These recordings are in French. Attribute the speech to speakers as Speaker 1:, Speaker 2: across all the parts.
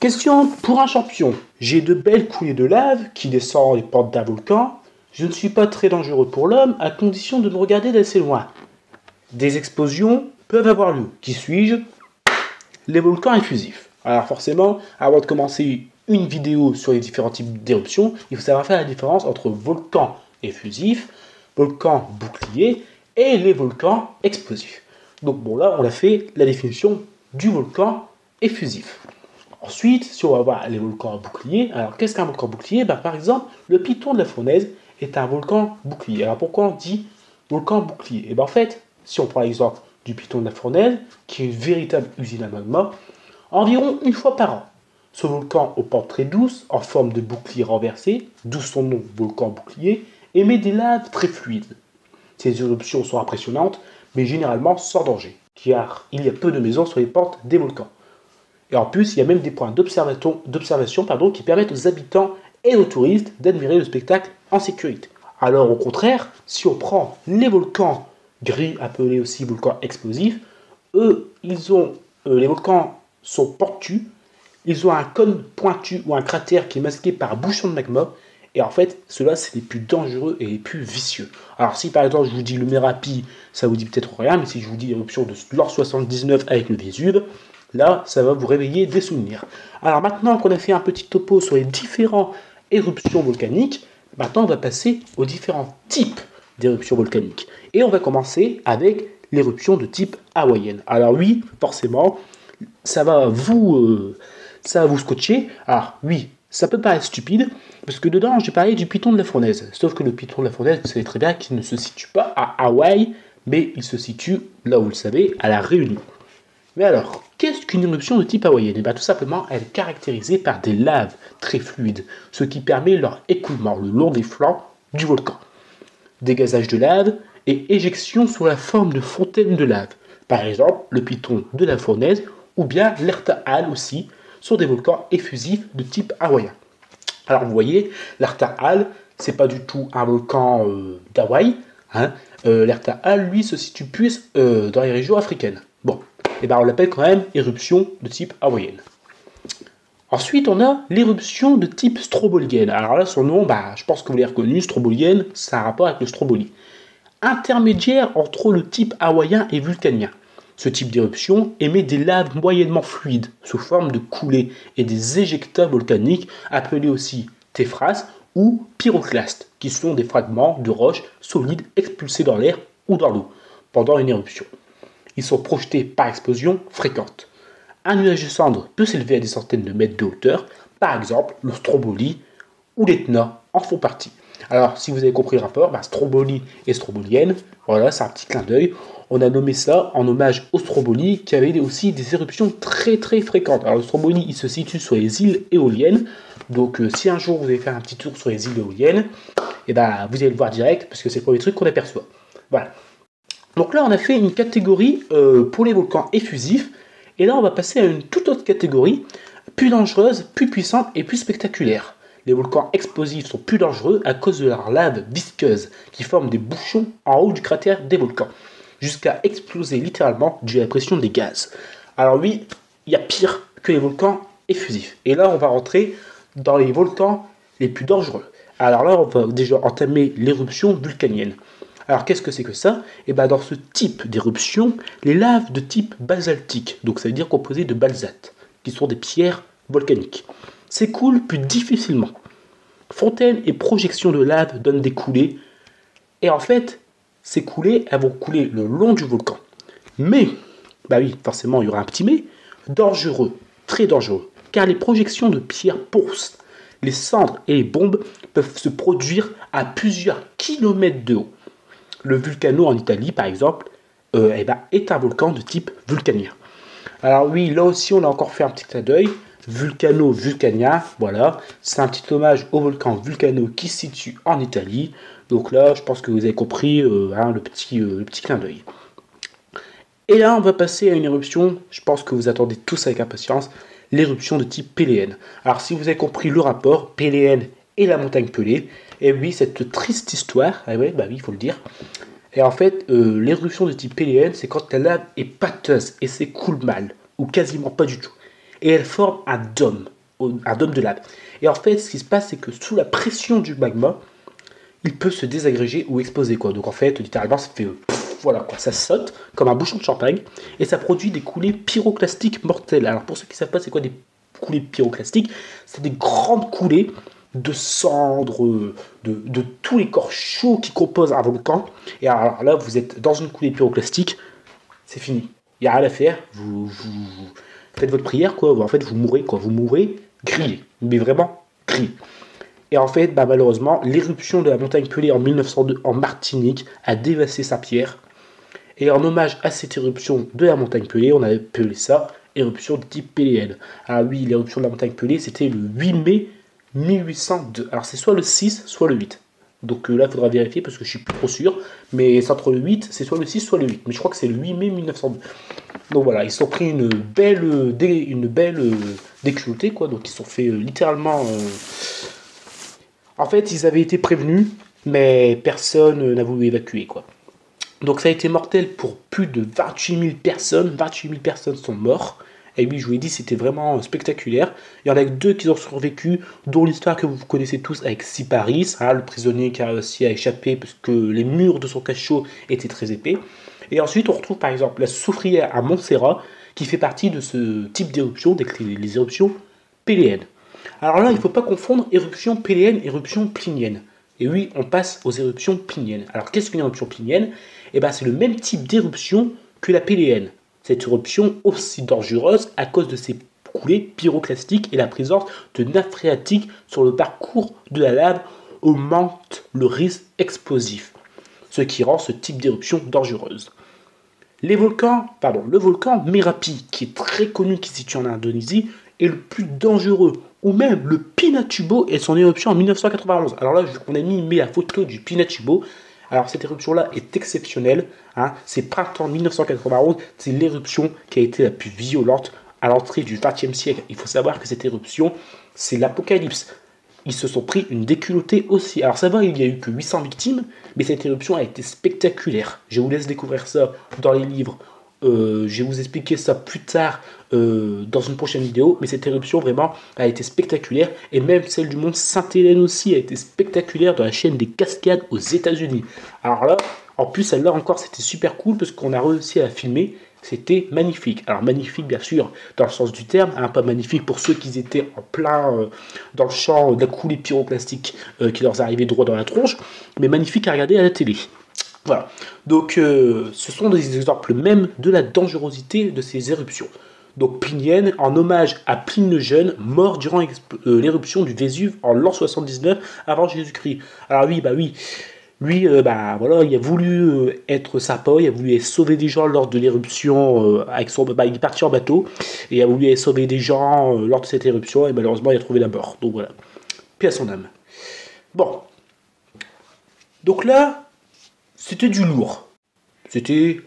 Speaker 1: Question pour un champion. J'ai de belles coulées de lave qui descendent les pentes d'un volcan. Je ne suis pas très dangereux pour l'homme à condition de me regarder d'assez loin. Des explosions peuvent avoir lieu. Qui suis-je? Les volcans effusifs. Alors forcément, avant de commencer une vidéo sur les différents types d'éruptions, il faut savoir faire la différence entre volcans effusifs, volcans boucliers et les volcans explosifs. Donc bon là, on a fait la définition du volcan effusif. Ensuite, si on va voir les volcans boucliers, alors qu'est-ce qu'un volcan bouclier? Par exemple, le Piton de la Fournaise est un volcan bouclier. Alors pourquoi on dit volcan bouclier? En fait, si on prend l'exemple du Piton de la Fournaise, qui est une véritable usine à magma, environ une fois par an, ce volcan aux pentes très douces, en forme de bouclier renversé, d'où son nom volcan bouclier, émet des laves très fluides. Ces éruptions sont impressionnantes, mais généralement sans danger, car il y a peu de maisons sur les pentes des volcans. Et en plus, il y a même des points d'observation qui permettent aux habitants et aux touristes d'admirer le spectacle en sécurité. Alors au contraire, si on prend les volcans gris, appelés aussi volcans explosifs, les volcans sont pentus, ils ont un cône pointu ou un cratère qui est masqué par un bouchon de magma, et en fait, ceux-là, c'est les plus dangereux et les plus vicieux. Alors si par exemple je vous dis le Merapi, ça vous dit peut-être rien, mais si je vous dis l'éruption de l'an 79 avec le Vésuve, là, ça va vous réveiller des souvenirs. Alors maintenant qu'on a fait un petit topo sur les différentes éruptions volcaniques, maintenant on va passer aux différents types d'éruptions volcaniques. Et on va commencer avec l'éruption de type hawaïenne. Alors oui, forcément, ça va vous scotcher. Alors oui, ça peut paraître stupide, parce que dedans j'ai parlé du Piton de la Fournaise. Sauf que le Piton de la Fournaise, vous savez très bien qu'il ne se situe pas à Hawaï, mais il se situe, là où vous le savez, à La Réunion. Mais alors, qu'est-ce qu'une éruption de type hawaïenne? Tout simplement, elle est caractérisée par des laves très fluides, ce qui permet leur écoulement le long des flancs du volcan. Dégazage de lave et éjection sous la forme de fontaines de lave. Par exemple, le Piton de la Fournaise ou bien l'Erta aussi sont des volcans effusifs de type hawaïen. Alors vous voyez, l'Erta c'est pas du tout un volcan d'Hawaï. L'Erta lui, se situe plus dans les régions africaines. Bon, on l'appelle quand même éruption de type hawaïenne. Ensuite, on a l'éruption de type strobolienne. Alors là, son nom, je pense que vous l'avez reconnu, strobolienne, ça a un rapport avec le stroboli. Intermédiaire entre le type hawaïen et vulcanien. Ce type d'éruption émet des laves moyennement fluides, sous forme de coulées et des éjectats volcaniques, appelés aussi téphrases ou pyroclastes, qui sont des fragments de roches solides expulsés dans l'air ou dans l'eau, pendant une éruption. Ils sont projetés par explosion fréquente. Un nuage de cendres peut s'élever à des centaines de mètres de hauteur, par exemple le Stromboli ou l'Etna en font partie. Alors si vous avez compris le rapport, Stromboli et Strombolienne, voilà, c'est un petit clin d'œil. On a nommé ça en hommage au Stromboli qui avait aussi des éruptions très très fréquentes. Alors le Stromboli, il se situe sur les îles éoliennes, donc si un jour vous allez faire un petit tour sur les îles éoliennes, vous allez le voir direct parce que c'est le premier truc qu'on aperçoit. Voilà. Donc là, on a fait une catégorie pour les volcans effusifs. Et là, on va passer à une toute autre catégorie, plus dangereuse, plus puissante et plus spectaculaire. Les volcans explosifs sont plus dangereux à cause de leur lave visqueuse, qui forme des bouchons en haut du cratère des volcans, jusqu'à exploser littéralement dû à la pression des gaz. Alors oui, il y a pire que les volcans effusifs. Et là, on va rentrer dans les volcans les plus dangereux. Alors là, on va déjà entamer l'éruption vulcanienne. Alors qu'est-ce que c'est que ça? Dans ce type d'éruption, les laves de type basaltique, donc ça veut dire composées de basalte, qui sont des pierres volcaniques, s'écoulent plus difficilement. Fontaines et projections de lave donnent des coulées, et en fait, ces coulées, elles vont couler le long du volcan. Mais, oui, forcément, il y aura un petit mais, dangereux, très dangereux, car les projections de pierres poussent. Les cendres et les bombes peuvent se produire à plusieurs kilomètres de haut. Le Vulcano en Italie, par exemple, est un volcan de type vulcanien. Alors oui, là aussi, on a encore fait un petit clin d'œil. Vulcano vulcanien, voilà. C'est un petit hommage au volcan Vulcano qui se situe en Italie. Donc là, je pense que vous avez compris le petit clin d'œil. Et là, on va passer à une éruption, je pense que vous attendez tous avec impatience, l'éruption de type péléenne. Alors si vous avez compris le rapport, Péléenne et la montagne Pelée, et oui, cette triste histoire, oui, il faut le dire. Et en fait, l'éruption de type péléenne, c'est quand la lave est pâteuse et s'écoule mal, ou quasiment pas du tout. Et elle forme un dôme, un dôme de lave. Et en fait, ce qui se passe, c'est que sous la pression du magma, il peut se désagréger ou exploser, quoi. Donc en fait, littéralement, ça fait... voilà, quoi. Ça saute comme un bouchon de champagne et ça produit des coulées pyroclastiques mortelles. Alors pour ceux qui ne savent pas, c'est quoi des coulées pyroclastiques? C'est des grandes coulées de cendres, de tous les corps chauds qui composent un volcan. Et alors là, vous êtes dans une coulée pyroclastique, c'est fini. Il n'y a rien à faire. Vous faites votre prière, quoi. En fait, vous mourrez, quoi. Vous mourrez grillé. Mais vraiment grillé. Et en fait, bah, malheureusement, l'éruption de la montagne Pelée en 1902 en Martinique a dévasté Saint-Pierre. Et en hommage à cette éruption de la montagne Pelée, on avait appelé ça éruption de type péléenne. Ah oui, l'éruption de la montagne Pelée, c'était le 8 mai 1802. Alors c'est soit le 6, soit le 8. Donc là, il faudra vérifier parce que je suis plus trop sûr. Mais c'est entre le 8, c'est soit le 6, soit le 8. Mais je crois que c'est le 8 mai 1902. Donc voilà, ils se sont pris une belle déculottée, quoi. Donc ils se sont fait littéralement... En fait, ils avaient été prévenus, mais personne n'a voulu évacuer, quoi. Donc ça a été mortel pour plus de 28 000 personnes. 28 000 personnes sont mortes. Et oui, je vous l'ai dit, c'était vraiment spectaculaire. Il y en a que 2 qui ont survécu, dont l'histoire que vous connaissez tous avec Siparis, hein, le prisonnier qui a réussi à échapper parce que les murs de son cachot étaient très épais. Et ensuite, on retrouve par exemple la soufrière à Montserrat, qui fait partie de ce type d'éruption, les éruptions péléennes. Alors là, il ne faut pas confondre éruption péléenne et éruption plinienne. Et oui, on passe aux éruptions pliniennes. Alors qu'est-ce qu'une éruption plinienne? Eh bien, c'est le même type d'éruption que la péléenne. Cette éruption aussi dangereuse à cause de ses coulées pyroclastiques et la présence de nappes phréatiques sur le parcours de la lave augmente le risque explosif, ce qui rend ce type d'éruption dangereuse. Le volcan Merapi, qui est très connu, qui se situe en Indonésie, est le plus dangereux, ou même le Pinatubo et son éruption en 1991. Alors là, on a mis la photo du Pinatubo. Alors cette éruption-là est exceptionnelle, hein. C'est printemps 1991, c'est l'éruption qui a été la plus violente à l'entrée du XXe siècle. Il faut savoir que cette éruption, c'est l'apocalypse. Ils se sont pris une déculottée aussi. Alors ça va, il n'y a eu que 800 victimes, mais cette éruption a été spectaculaire. Je vous laisse découvrir ça dans les livres. Je vais vous expliquer ça plus tard dans une prochaine vidéo, mais cette éruption vraiment a été spectaculaire, et même celle du mont Sainte-Hélène aussi a été spectaculaire dans la chaîne des Cascades aux États-Unis. Alors là, en plus celle-là encore c'était super cool parce qu'on a réussi à la filmer, c'était magnifique. Alors magnifique bien sûr dans le sens du terme, hein, pas magnifique pour ceux qui étaient en plein dans le champ de la coulée pyroclastique qui leur arrivait droit dans la tronche, mais magnifique à regarder à la télé. Voilà, donc ce sont des exemples même de la dangerosité de ces éruptions. Donc plinienne, en hommage à Pline le Jeune, mort durant l'éruption du Vésuve en l'an 79 avant Jésus-Christ. Alors oui, lui, voilà, il a voulu être sympa, il a voulu sauver des gens lors de l'éruption avec son, il est parti en bateau et il a voulu sauver des gens lors de cette éruption et malheureusement il a trouvé la mort. Donc voilà, paix à son âme. Bon, donc là, c'était du lourd, c'était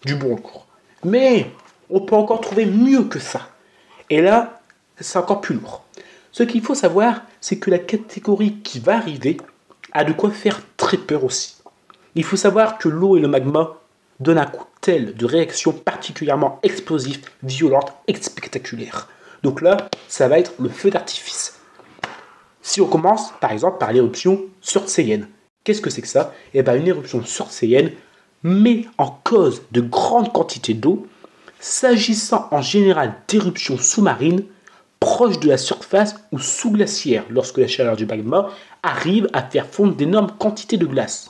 Speaker 1: du bon lourd, mais on peut encore trouver mieux que ça. Et là, c'est encore plus lourd. Ce qu'il faut savoir, c'est que la catégorie qui va arriver a de quoi faire très peur aussi. Il faut savoir que l'eau et le magma donnent un cocktail de réactions particulièrement explosives, violentes et spectaculaires. Donc là, ça va être le feu d'artifice. Si on commence, par exemple, par l'éruption surtséienne. Qu'est-ce que c'est que ça? Eh bien, une éruption surtséienne met en cause de grandes quantités d'eau, s'agissant en général d'éruptions sous-marines proches de la surface ou sous-glaciaires, lorsque la chaleur du magma arrive à faire fondre d'énormes quantités de glace.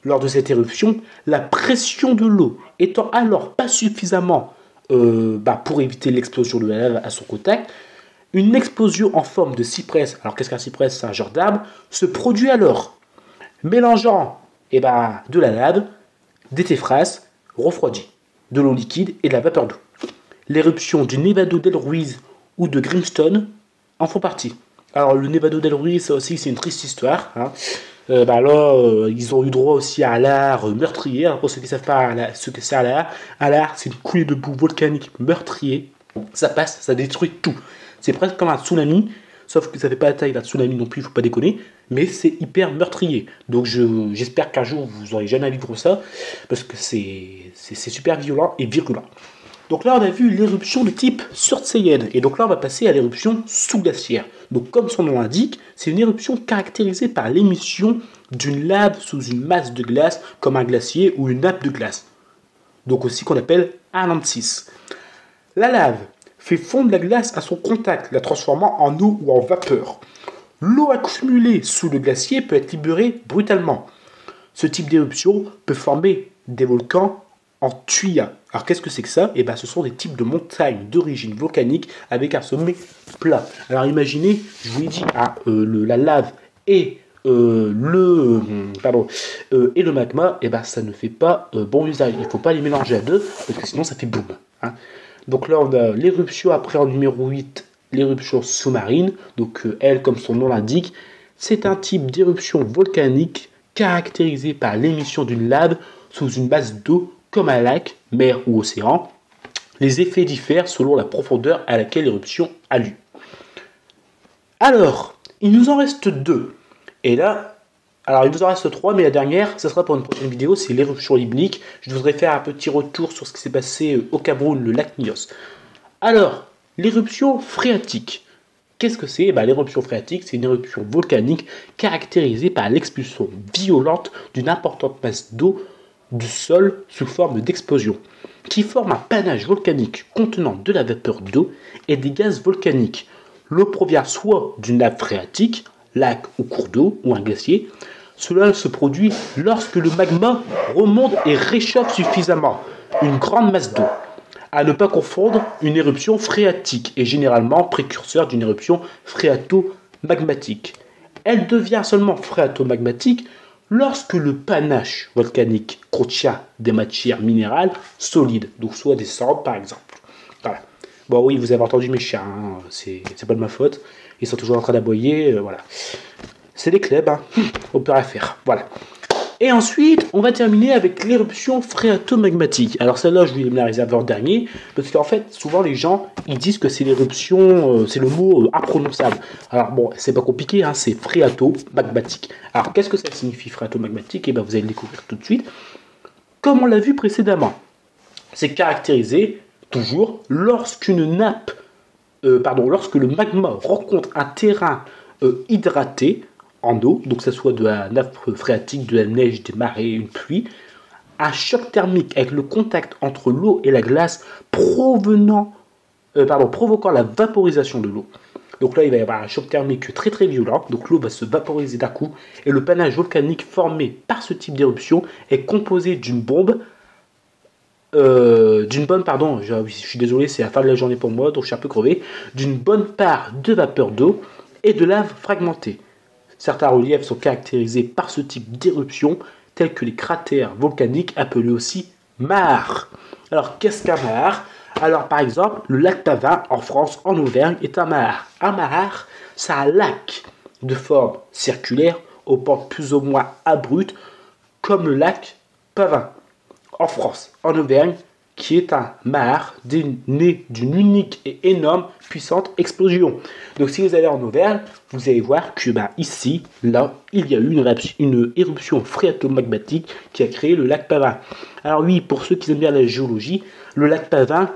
Speaker 1: Lors de cette éruption, la pression de l'eau étant alors pas suffisamment pour éviter l'explosion de la lave à son contact, une explosion en forme de cyprès, alors qu'est-ce qu'un cyprès? C'est un genre d'arbre, se produit alors, mélangeant de la lave, des téphrases refroidies, de l'eau liquide et de la vapeur d'eau. L'éruption du Nevado del Ruiz ou de Grimstone en font partie. Alors le Nevado del Ruiz, ça aussi c'est une triste histoire, hein. Ils ont eu droit aussi à l'art meurtrier. Pour ceux qui ne savent pas ce que c'est à l'art, c'est une coulée de boue volcanique meurtrier. Ça passe, ça détruit tout. C'est presque comme un tsunami, sauf que ça ne fait pas la taille d'un tsunami non plus, il ne faut pas déconner, mais c'est hyper meurtrier. Donc j'espère qu'un jour vous n'aurez jamais à vivre ça, parce que c'est super violent et virulent. Donc là, on a vu l'éruption de type Surtseyen. Et donc là, on va passer à l'éruption sous-glaciaire. Donc comme son nom l'indique, c'est une éruption caractérisée par l'émission d'une lave sous une masse de glace, comme un glacier ou une nappe de glace. Donc aussi qu'on appelle un Atlantis. La lave fait fondre la glace à son contact, la transformant en eau ou en vapeur. L'eau accumulée sous le glacier peut être libérée brutalement. Ce type d'éruption peut former des volcans en tuya. Alors qu'est-ce que c'est que ça? Eh bien, ce sont des types de montagnes d'origine volcanique avec un sommet plat. Alors imaginez, je vous l'ai dit, la lave et le magma, eh ben, ça ne fait pas bon usage. Il ne faut pas les mélanger à deux, parce que sinon ça fait boum. Hein. Donc là, on a l'éruption après en numéro 8, l'éruption sous-marine. Donc elle, comme son nom l'indique, c'est un type d'éruption volcanique caractérisé par l'émission d'une lave sous une masse d'eau comme un lac, mer ou océan. Les effets diffèrent selon la profondeur à laquelle l'éruption a lieu. Alors, il nous en reste 2. Et là, alors il nous en reste 3, mais la dernière, ça sera pour une prochaine vidéo, c'est l'éruption limnique. Je voudrais faire un petit retour sur ce qui s'est passé au Cameroun, le lac Nyos. Alors, l'éruption phréatique. Qu'est-ce que c'est? L'éruption phréatique, c'est une éruption volcanique caractérisée par l'expulsion violente d'une importante masse d'eau du sol sous forme d'explosion, qui forme un panache volcanique contenant de la vapeur d'eau et des gaz volcaniques. L'eau provient soit d'une nappe phréatique, lac ou cours d'eau ou un glacier. Cela se produit lorsque le magma remonte et réchauffe suffisamment une grande masse d'eau. À ne pas confondre, une éruption phréatique est généralement précurseur d'une éruption phréato-magmatique. Elle devient seulement phréato-magmatique lorsque le panache volcanique contient des matières minérales solides, donc soit des cendres par exemple. Voilà. Bon oui, vous avez entendu mes chiens, hein, c'est pas de ma faute, ils sont toujours en train d'aboyer, voilà. C'est des clubs, hein. On peut rien faire, voilà. Et ensuite, on va terminer avec l'éruption phréato-magmatique. Alors celle-là, je vais me la réserver en dernier, parce qu'en fait, souvent les gens, ils disent que c'est l'éruption, c'est le mot imprononçable. Alors bon, c'est pas compliqué, hein, c'est phréato-magmatique. Alors qu'est-ce que ça signifie phréato-magmatique? Et bien vous allez le découvrir tout de suite. Comme on l'a vu précédemment, c'est caractérisé toujours lorsque le magma rencontre un terrain hydraté, en eau, donc que ce soit de la nappe phréatique, de la neige, des marées, une pluie, un choc thermique avec le contact entre l'eau et la glace provoquant la vaporisation de l'eau. Donc là, il va y avoir un choc thermique très très violent, donc l'eau va se vaporiser d'un coup, et le panache volcanique formé par ce type d'éruption est composé d'une bombe, je suis désolé, c'est la fin de la journée pour moi, donc je suis un peu crevé, d'une bonne part de vapeur d'eau et de lave fragmentée. Certains reliefs sont caractérisés par ce type d'éruption, tels que les cratères volcaniques appelés aussi maars. Alors, qu'est-ce qu'un maar? Alors, par exemple, le lac Pavin, en France, en Auvergne, est un maar. Un maar, c'est un lac de forme circulaire, aux pentes plus ou moins abruptes, comme le lac Pavin, en France, en Auvergne, qui est un maar né d'une unique et énorme puissante explosion. Donc si vous allez en Auvergne, vous allez voir que ici, là, il y a eu une éruption phréato-magmatique qui a créé le lac Pavin. Alors oui, pour ceux qui aiment bien la géologie, le lac Pavin,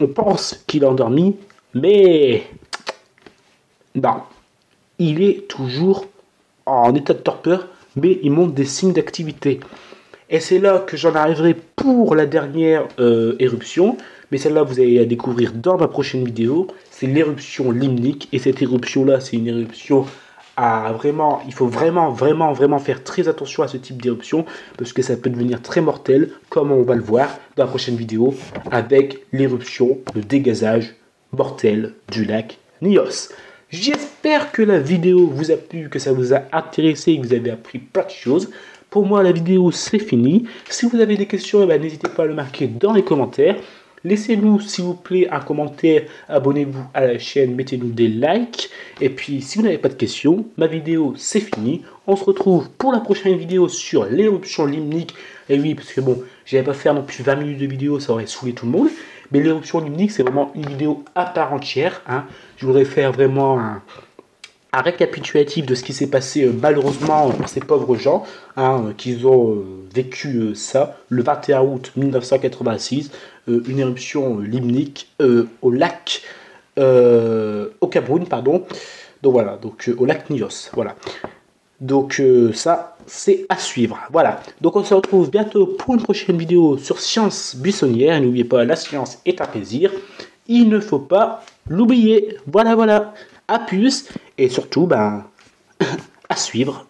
Speaker 1: on pense qu'il est endormi, mais non, il est toujours en état de torpeur, mais il montre des signes d'activité. Et c'est là que j'en arriverai pour la dernière éruption. Mais celle-là, vous allez la découvrir dans ma prochaine vidéo. C'est l'éruption limnique. Et cette éruption-là, c'est une éruption à vraiment... Il faut vraiment faire très attention à ce type d'éruption. Parce que ça peut devenir très mortel. Comme on va le voir dans la prochaine vidéo. Avec l'éruption, le dégazage mortel du lac Nyos. J'espère que la vidéo vous a plu, que ça vous a intéressé et que vous avez appris plein de choses. Pour moi, la vidéo, c'est fini. Si vous avez des questions, n'hésitez pas à le marquer dans les commentaires. Laissez-nous, s'il vous plaît, un commentaire. Abonnez-vous à la chaîne. Mettez-nous des likes. Et puis, si vous n'avez pas de questions, ma vidéo, c'est fini. On se retrouve pour la prochaine vidéo sur l'éruption limnique. Et oui, parce que bon, j'avais pas faire non plus 20 minutes de vidéo, ça aurait saoulé tout le monde. Mais l'éruption limnique, c'est vraiment une vidéo à part entière. Hein. Je voudrais faire vraiment un récapitulatif de ce qui s'est passé malheureusement pour ces pauvres gens qui ont vécu ça le 21 août 1986, une éruption limnique au lac, au Cameroun, pardon. Donc voilà, donc au lac Nyos, voilà. Donc ça, c'est à suivre. Voilà, donc on se retrouve bientôt pour une prochaine vidéo sur science buissonnière. N'oubliez pas, la science est un plaisir. Il ne faut pas l'oublier. Voilà, voilà. À plus. Et surtout, ben, à suivre.